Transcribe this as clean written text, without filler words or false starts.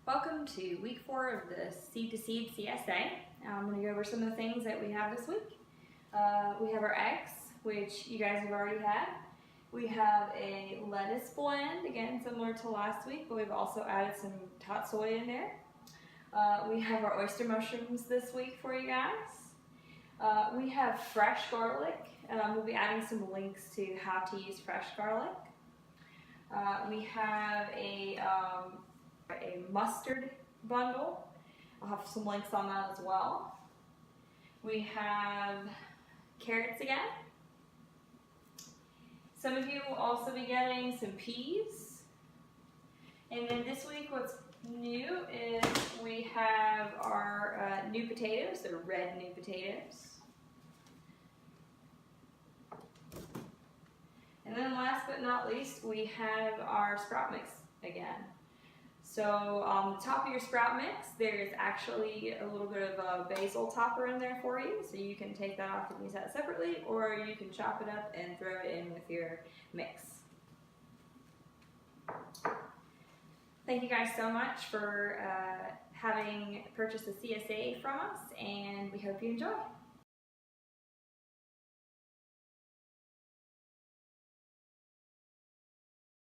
Welcome to week 4 of the Seed2Seed Csa. I'm going to go over some of the things that we have this week. We have our eggs, which you guys have already had. We have a lettuce blend, again similar to last week, but we've also added some tot soy in there. We have our oyster mushrooms this week for you guys. We have fresh garlic. We'll be adding some links to how to use fresh garlic. We have a mustard bundle. I'll have some links on that as well. We have carrots again. Some of you will also be getting some peas. And then this week what's new is we have our new potatoes. They're red new potatoes. And then last but not least, we have our sprout mix again. So on the top of your sprout mix, there's actually a little bit of a basil topper in there for you. So you can take that off and use that separately, or you can chop it up and throw it in with your mix. Thank you guys so much for having purchased the CSA from us, and we hope you enjoy.